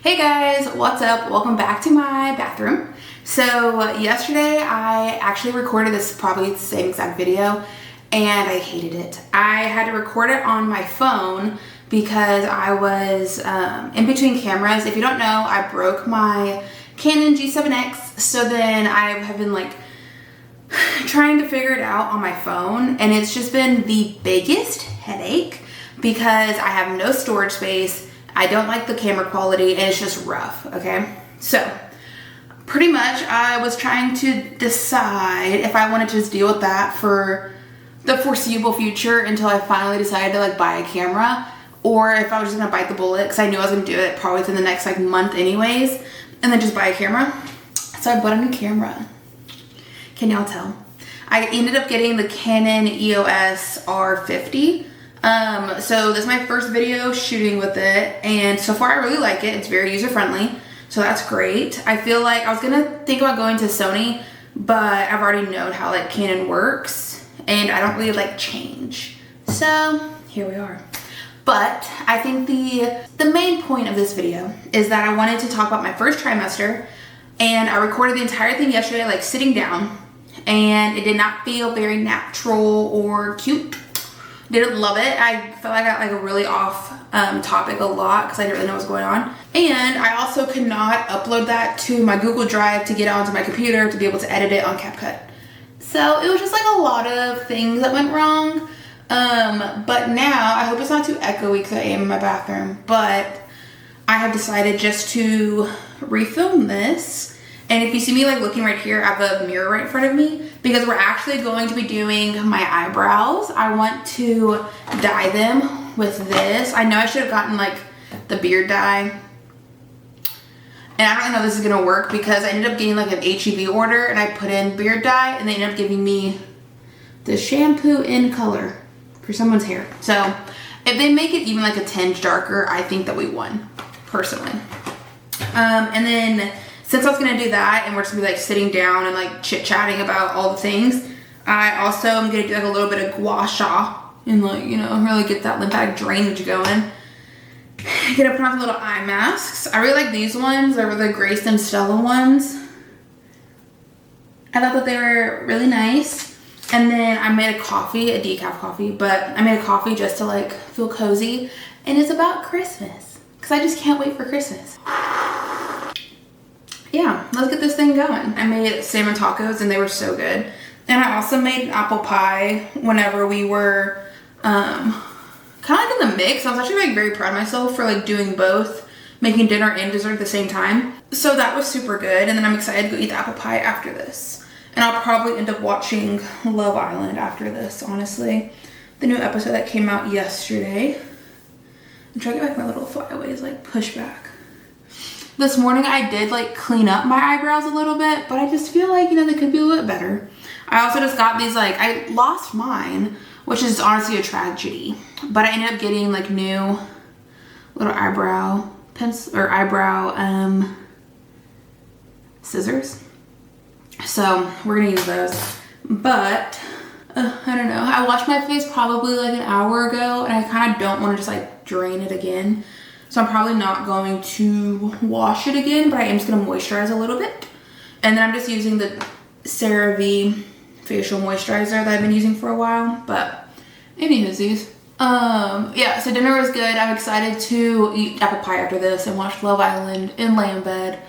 Hey guys, what's up? Welcome back to my bathroom. So yesterday I actually recorded this probably the same exact video and I hated it. I had to record it on my phone because I was in between cameras. If you don't know, I broke my Canon G7X, so then I have been like trying to figure it out on my phone, and it's just been the biggest headache because I have no storage space. I don't like the camera quality and it's just rough, okay? So pretty much I was trying to decide if I wanted to just deal with that for the foreseeable future until I finally decided to like buy a camera, or if I was just gonna bite the bullet because I knew I was gonna do it probably within the next like month anyways, and then just buy a camera. So I bought a new camera. Can y'all tell? I ended up getting the Canon EOS R50. So this is my first video shooting with it, and so far I really like it. It's very user-friendly, so that's great. I feel like I was gonna think about going to Sony, but I've already known how like Canon works, and I don't really like change. So here we are. But I think the main point of this video is that I wanted to talk about my first trimester, and I recorded the entire thing yesterday, like sitting down, and it did not feel very natural or cute. Didn't love it. I felt like I got like a really off topic a lot because I didn't really know what was going on. And I also could not upload that to my Google Drive to get onto my computer to be able to edit it on CapCut. So it was just like a lot of things that went wrong. But now, I hope it's not too echoey because I am in my bathroom, but I have decided just to refilm this. And if you see me like looking right here, I have a mirror right in front of me because we're actually going to be doing my eyebrows. I want to dye them with this. I know I should have gotten like the beard dye. And I don't know if this is gonna work because I ended up getting like an HEB order and I put in beard dye and they ended up giving me the shampoo in color for someone's hair. So if they make it even like a tinge darker, I think that we won, personally. And then since I was gonna do that and we're just gonna be like sitting down and like chit-chatting about all the things, I also am gonna do like a little bit of gua sha and like, you know, really get that lymphatic drainage going. Gonna put on some little eye masks. I really like these ones. They were the Grace and Stella ones. I thought that they were really nice. And then I made a coffee, a decaf coffee, but I made a coffee just to like feel cozy. And it's about Christmas because I just can't wait for Christmas. Yeah, let's get this thing going. I made salmon tacos and they were so good. And I also made an apple pie whenever we were kind of like in the mix. I was actually like very proud of myself for like doing both, making dinner and dessert at the same time. So that was super good. And then I'm excited to go eat the apple pie after this. And I'll probably end up watching Love Island after this, honestly. The new episode that came out yesterday. I'm trying to get back my little flyaways, like push back. This morning I did like clean up my eyebrows a little bit, but I just feel like, you know, they could be a little bit better. I also just got these like, I lost mine, which is honestly a tragedy, but I ended up getting like new little eyebrow pencil or eyebrow scissors. So we're gonna use those, but I don't know. I washed my face probably like an hour ago and I kind of don't want to just like drain it again. So I'm probably not going to wash it again, but I am just gonna moisturize a little bit. And then I'm just using the CeraVe facial moisturizer that I've been using for a while, but anywhoosies. Yeah, so dinner was good. I'm excited to eat apple pie after this and watch Love Island and lay in bed.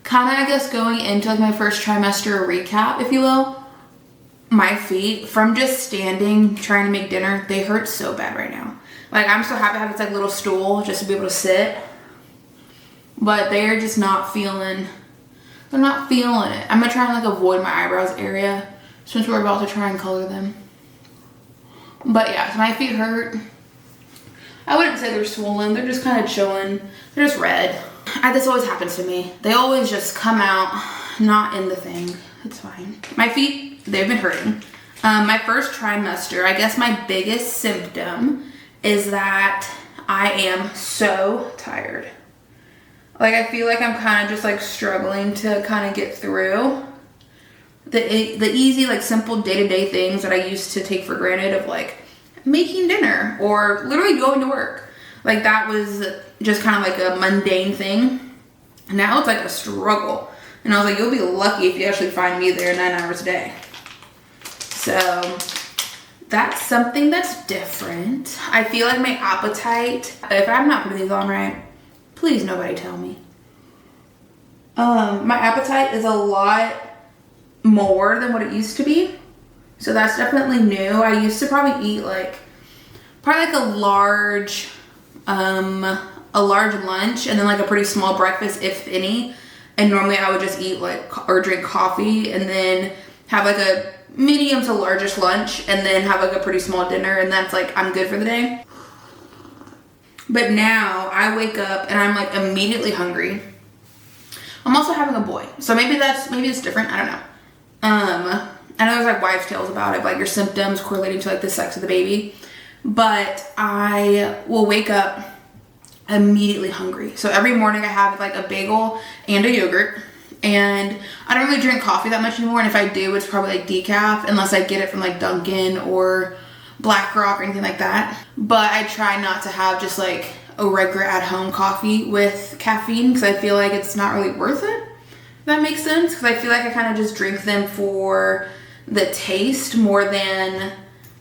Kind of, I guess, going into like my first trimester recap, if you will. My feet, from just standing, trying to make dinner, they hurt so bad right now. Like, I'm so happy to have this like little stool just to be able to sit. But they're just not feeling, they're not feeling it. I'm gonna try and like avoid my eyebrows area since we're about to try and color them. But yeah, so my feet hurt. I wouldn't say they're swollen, they're just kind of chilling. They're just red. This always happens to me. They always just come out, not in the thing. It's fine. My feet, they've been hurting. My first trimester, I guess my biggest symptom is that I am so tired. Like, I feel like I'm kind of just like struggling to kind of get through the easy, like simple day-to-day things that I used to take for granted, of like making dinner or literally going to work. Like, that was just kind of like a mundane thing. Now it's like a struggle. And I was like, you'll be lucky if you actually find me there 9 hours a day. So that's something that's different. I feel like my appetite, if I'm not putting these on right, please nobody tell me. My appetite is a lot more than what it used to be. So that's definitely new. I used to probably eat like a large lunch and then like a pretty small breakfast, if any. And normally I would just eat like, or drink coffee and then have like a medium to largest lunch and then have like a pretty small dinner, and that's like, I'm good for the day. But now I wake up and I'm like immediately hungry. I'm also having a boy, so maybe it's different. I don't know. I know there's like wives' tales about it, like your symptoms correlating to like the sex of the baby. But I will wake up immediately hungry. So every morning I have like a bagel and a yogurt, and I don't really drink coffee that much anymore. And if I do, it's probably like decaf, unless I get it from like Dunkin' or BlackRock or anything like that. But I try not to have just like a regular at-home coffee with caffeine, because I feel like it's not really worth it. If that makes sense, because I feel like I kind of just drink them for the taste more than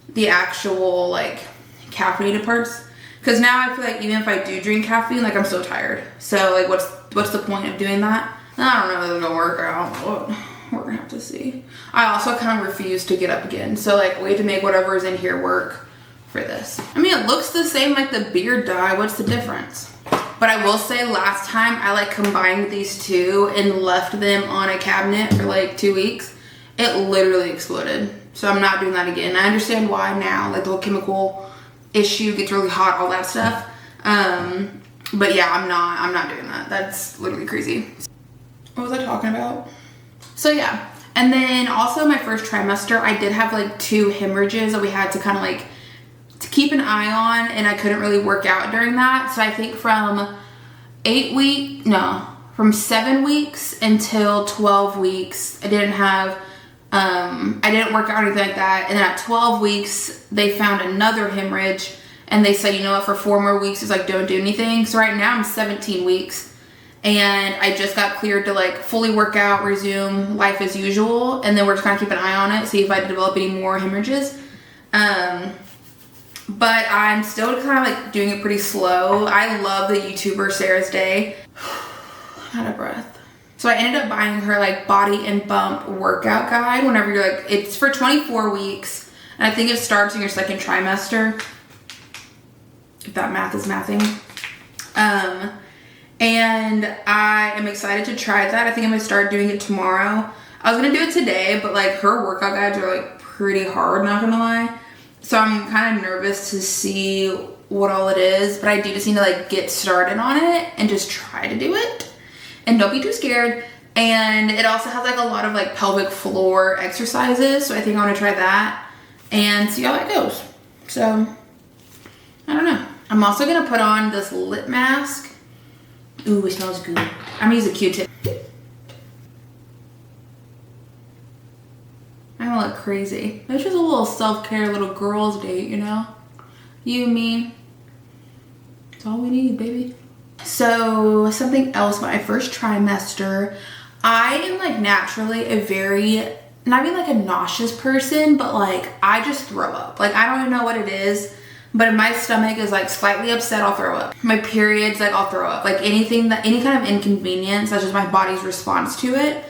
the actual like caffeinated parts. Because now I feel like even if I do drink caffeine, like I'm so tired. So like what's the point of doing that? I don't know if it's gonna work out. We're gonna have to see. I also kind of refuse to get up again. So like we have to make whatever is in here work for this. I mean, it looks the same like the beard dye. What's the difference? But I will say last time I like combined these two and left them on a cabinet for like 2 weeks. It literally exploded. So I'm not doing that again. I understand why now, like the whole chemical issue gets really hot, all that stuff. But yeah, I'm not doing that. That's literally crazy. What was I talking about? So yeah. And then also my first trimester, I did have like 2 hemorrhages that we had to kind of like to keep an eye on, and I couldn't really work out during that. So I think from 7 weeks until 12 weeks, I didn't work out or anything like that. And then at 12 weeks, they found another hemorrhage, and they said, you know what, for 4 more weeks, it's like, don't do anything. So right now I'm 17 weeks, and I just got cleared to like fully work out, resume life as usual. And then we're just gonna keep an eye on it, see if I develop any more hemorrhages. But I'm still kind of like doing it pretty slow. I love the YouTuber Sarah's Day. I'm out of breath. So I ended up buying her like body and bump workout guide whenever you're like, it's for 24 weeks. And I think it starts in your second trimester, if that math is mathing. And I am excited to try that. I think I'm gonna start doing it tomorrow. I was gonna do it today, but like her workout guides are like pretty hard, not gonna lie. So I'm kind of nervous to see what all it is, but I do just need to like get started on it and just try to do it. And don't be too scared. And it also has like a lot of like pelvic floor exercises. So I think I want to try that and see how that goes. So I don't know. I'm also going to put on this lip mask. Ooh, it smells good. I'm going to use a Q-tip. I don't look crazy. It's just a little self-care, little girls date, you know? You, me. It's all we need, baby. So something else, my first trimester, I am like naturally a very, not even like a nauseous person, but like I just throw up. Like I don't even know what it is, but if my stomach is like slightly upset, I'll throw up. My periods, like I'll throw up. Like any kind of inconvenience, that's just my body's response to it.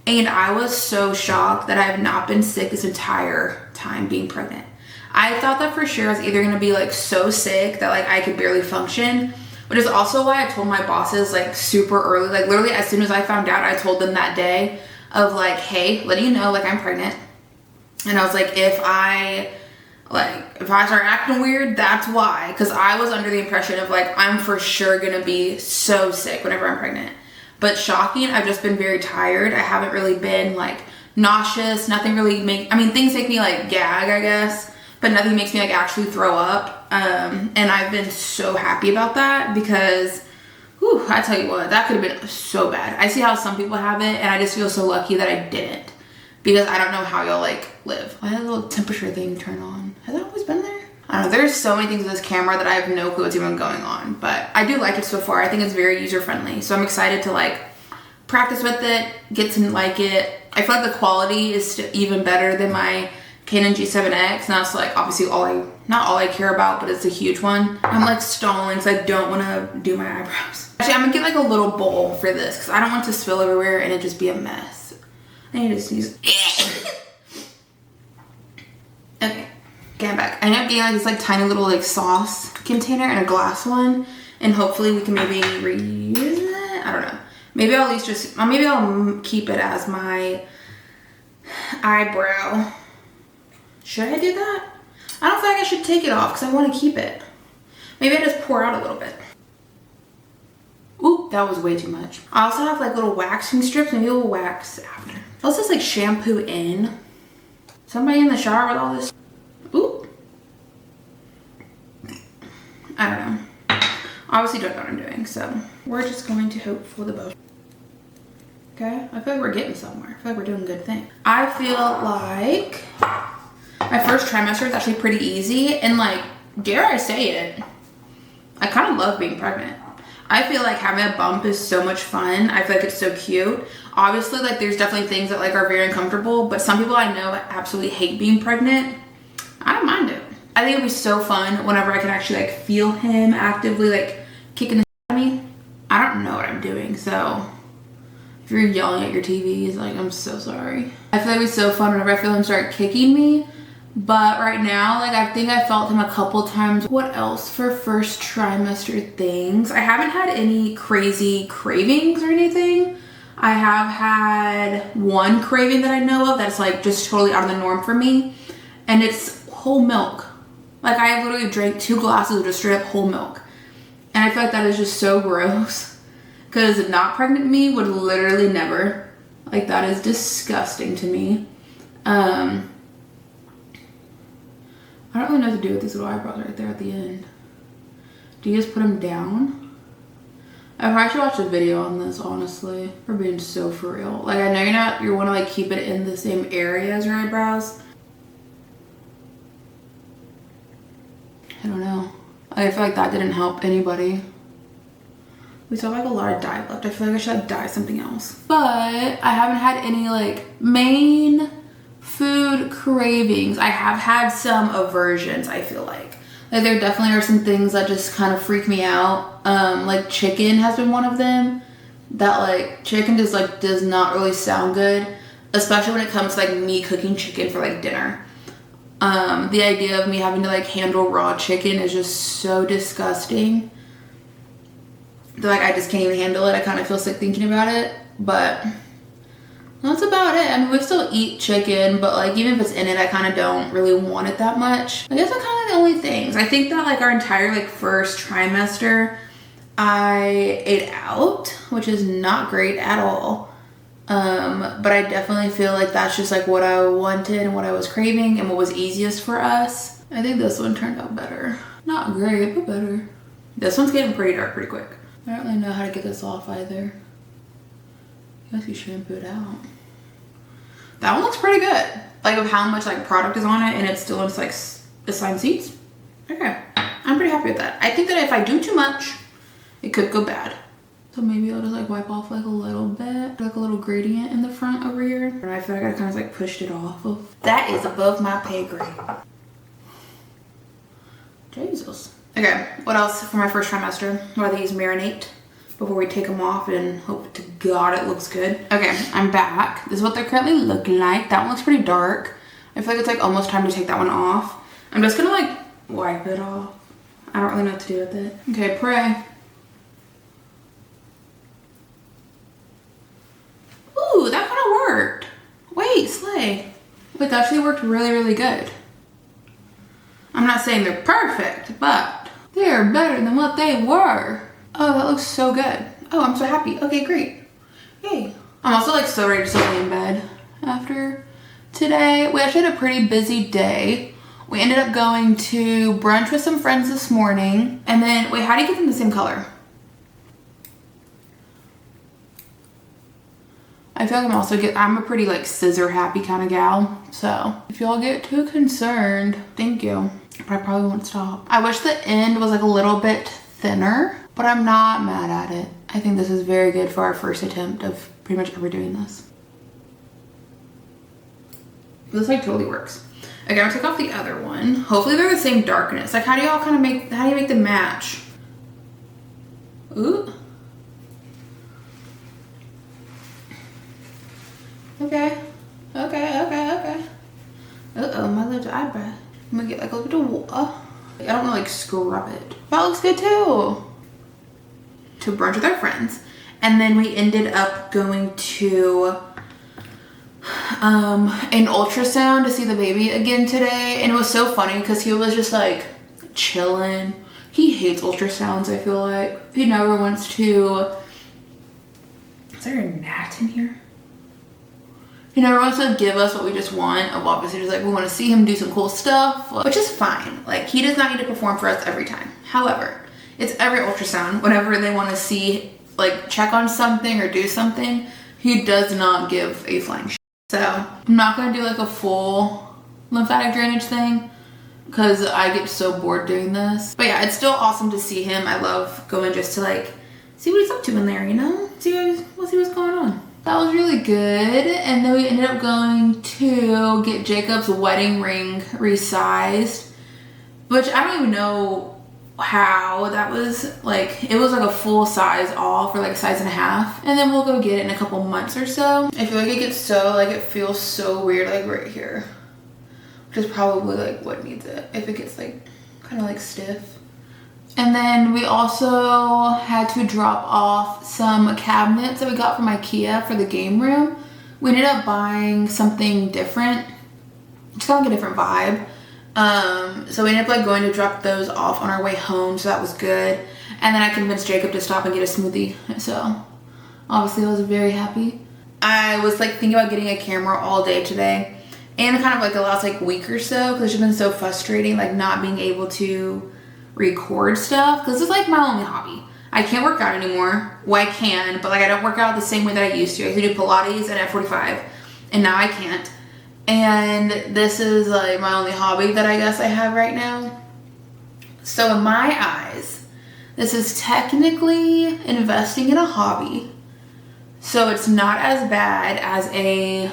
And I was so shocked that I have not been sick this entire time being pregnant. I thought that for sure I was either gonna be like so sick that like I could barely function, which is also why I told my bosses like super early, like literally as soon as I found out, I told them that day of like, hey, letting you know, like I'm pregnant. And I was like, if I start acting weird, that's why. Because I was under the impression of like, I'm for sure gonna be so sick whenever I'm pregnant. But shocking, I've just been very tired. I haven't really been like nauseous, nothing really things make me like gag, I guess, but nothing makes me like actually throw up. And I've been so happy about that because, whew, I tell you what, that could have been so bad. I see how some people have it, and I just feel so lucky that I didn't, because I don't know how y'all like live. I had a little temperature thing turn on. Has that always been there? I don't know, there's so many things with this camera that I have no clue what's even going on, but I do like it so far. I think it's very user friendly, so I'm excited to like practice with it, get to like it. I feel like the quality is even better than my Canon G7X, and that's like obviously not all I care about, but it's a huge one. I'm like stalling because I don't want to do my eyebrows. Actually, I'm gonna get like a little bowl for this because I don't want to spill everywhere and it just be a mess. I need to sneeze. Okay, I'm back. I ended up getting like this like tiny little like sauce container and a glass one, and hopefully we can maybe reuse it. I don't know. Maybe I'll at least just, maybe I'll keep it as my eyebrow. Should I do that? I don't feel like I should take it off because I want to keep it. Maybe I just pour out a little bit. Ooh, that was way too much. I also have like little waxing strips. Maybe we'll wax after. Let's just like shampoo in. Somebody in the shower with all this. Ooh. I don't know. Obviously don't know what I'm doing, so we're just going to hope for the best. Okay, I feel like we're getting somewhere. I feel like we're doing good things. I feel like my first trimester is actually pretty easy, and like, dare I say it, I kind of love being pregnant. I feel like having a bump is so much fun. I feel like it's so cute. Obviously, like there's definitely things that like are very uncomfortable, but some people I know absolutely hate being pregnant. I don't mind it. I think it'd be so fun whenever I can actually like feel him actively like kicking the shit out of me. I don't know what I'm doing, so if you're yelling at your TVs, like I'm so sorry. I feel like it'd be so fun whenever I feel him start kicking me. But right now, like I think I felt him a couple times. What else for first trimester things? I haven't had any crazy cravings or anything. I have had one craving that I know of that's like just totally out of the norm for me. And it's whole milk. Like I literally drank 2 glasses of just straight up whole milk. And I feel like that is just so gross. Because not pregnant me would literally never. Like that is disgusting to me. I don't really know what to do with these little eyebrows right there at the end. Do you just put them down? I probably should watch a video on this, honestly. For being so for real. Like, I know you want to like keep it in the same area as your eyebrows. I don't know. I feel like that didn't help anybody. We still have like a lot of dye left. I feel like I should like dye something else. But I haven't had any like main food cravings. I have had some aversions, I feel like. Like there definitely are some things that just kind of freak me out. Like chicken has been one of them. That like chicken just like does not really sound good. Especially when it comes to like me cooking chicken for like dinner. The idea of me having to like handle raw chicken is just so disgusting. Like I just can't even handle it. I kind of feel sick thinking about it. But that's about it. I mean, we still eat chicken, but like even if it's in it, I kind of don't really want it that much. I guess that's kind of the only things. I think that like our entire like first trimester, I ate out, which is not great at all. But I definitely feel like that's just like what I wanted and what I was craving and what was easiest for us. I think this one turned out better. Not great, but better. This one's getting pretty dark pretty quick. I don't really know how to get this off either. I guess you shampoo it out. That one looks pretty good. Like of how much like product is on it and it still looks like assigned seats. Okay, I'm pretty happy with that. I think that if I do too much, it could go bad. So maybe I'll just like wipe off like a little bit, like a little gradient in the front over here. And I feel like I kind of like pushed it off. That is above my pay grade. Jesus. Okay, what else for my first trimester? What are these marinate before we take them off and hope to God it looks good. Okay, I'm back. This is what they're currently looking like. That one looks pretty dark. I feel like it's like almost time to take that one off. I'm just gonna like wipe it off. I don't really know what to do with it. Okay, pray. Ooh, that kind of worked. Wait, slay. Wait, that actually worked really, really good. I'm not saying they're perfect, but they're better than what they were. Oh, that looks so good. Oh, I'm so happy. Okay, great. Yay. I'm also like so ready to stay in bed after today. We actually had a pretty busy day. We ended up going to brunch with some friends this morning. And then, wait, how do you get them the same color? I feel like I'm a pretty like scissor happy kind of gal. So if y'all get too concerned, thank you. but I probably won't stop. I wish the end was like a little bit thinner, but I'm not mad at it. I think this is very good for our first attempt of pretty much ever doing this. This like totally works. Okay, I'm gonna take off the other one. Hopefully they're the same darkness. Like how do y'all kind of make, how do you make them match? Ooh. Okay. Uh-oh, my little eyebrow. I'm gonna get like a little bit of water. I don't wanna like scrub it. That looks good too. To brunch with our friends. And then we ended up going to an ultrasound to see the baby again today. And it was so funny because he was just like chilling. He hates ultrasounds, I feel like. He never wants to. Is there a gnat in here? He never wants to give us what we just want. Obviously, just like we want to see him do some cool stuff, which is fine. Like he does not need to perform for us every time. However, it's every ultrasound. Whenever they want to see, like check on something or do something, he does not give a flying shit. So I'm not gonna do like a full lymphatic drainage thing because I get so bored doing this. But yeah, it's still awesome to see him. I love going just to like see what he's up to in there, you know? See what's going on. That was really good. And then we ended up going to get Jacob's wedding ring resized, which I don't even know how that was. Like it was like a full size off, or like a size and a half, and then we'll go get it in a couple months or so. I feel like it gets so like it feels so weird like right here, which is probably like what needs it if it gets like kind of like stiff. And then we also had to drop off some cabinets that we got from IKEA for the game room. We ended up buying something different, just kind of like a different vibe. So we ended up like going to drop those off on our way home, so that was good. And then I convinced Jacob to stop and get a smoothie, so obviously I was very happy. I was like thinking about getting a camera all day today, and kind of like the last like week or so, because it's just been so frustrating like not being able to record stuff, because it's like my only hobby. I can't work out anymore. Well, I can, but like I don't work out the same way that I used to. I used to do Pilates and F45, and now I can't. And this is like my only hobby that I guess I have right now. So in my eyes, this is technically investing in a hobby. So it's not as bad as a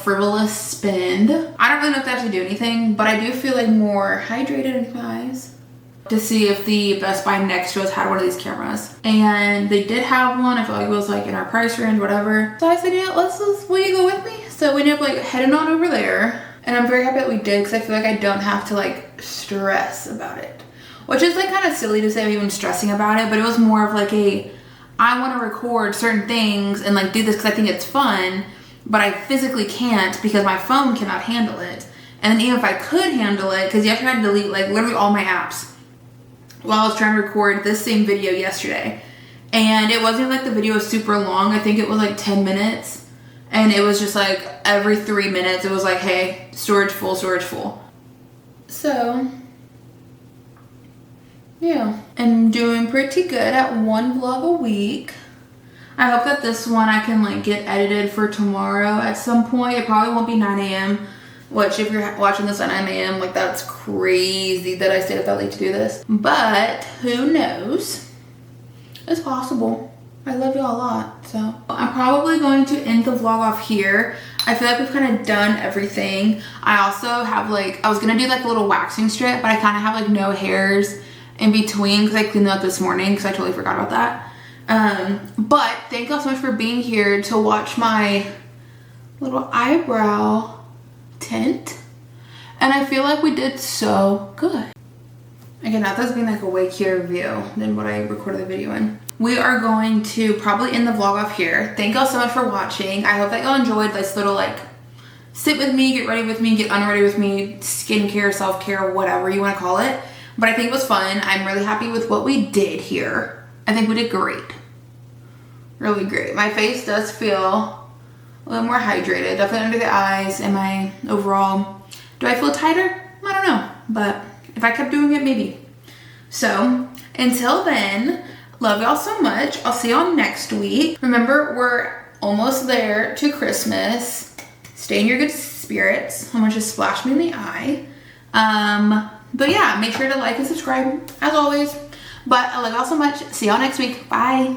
frivolous spend. I don't really know if they actually do anything, but I do feel like more hydrated in my eyes. To see if the Best Buy next to us had one of these cameras, and they did have one. I feel like it was like in our price range, whatever. So I said, yeah, will you go with me? So we ended up like heading on over there, and I'm very happy that we did, because I feel like I don't have to like stress about it, which is like kind of silly to say I'm even stressing about it, but it was more of like I want to record certain things and like do this because I think it's fun, but I physically can't because my phone cannot handle it. And then even if I could handle it, because you have to try to delete like literally all my apps, while I was trying to record this same video yesterday. And it wasn't like the video was super long. I think it was like 10 minutes. And it was just like every 3 minutes, it was like, hey, storage full, storage full. So, yeah. I'm doing pretty good at one vlog a week. I hope that this one I can like get edited for tomorrow at some point. It probably won't be 9 a.m. Which, if you're watching this at 9 a.m., like that's crazy that I stayed up that late to do this. But who knows? It's possible. I love y'all a lot, so. I'm probably going to end the vlog off here. I feel like we've kind of done everything. I also have like, I was gonna do like a little waxing strip, but I kind of have like no hairs in between because I cleaned them up this morning because I totally forgot about that. But thank y'all so much for being here to watch my little eyebrow tint, and I feel like we did so good. Again, not this being like a way cuter view than what I recorded the video in. We are going to probably end the vlog off here. Thank y'all so much for watching. I hope that y'all enjoyed this little like sit with me, get ready with me, get unready with me, skincare, self-care, whatever you want to call it. But I think it was fun. I'm really happy with what we did here. I think we did great. Really great. My face does feel a little more hydrated, definitely under the eyes, and my overall, do I feel tighter? I don't know, but if I kept doing it, maybe. So until then, love y'all so much. I'll see y'all next week. Remember, we're almost there to Christmas. Stay in your good spirits. Someone just splashed me in the eye. But yeah, make sure to like and subscribe as always. But I love y'all so much. See y'all next week. Bye.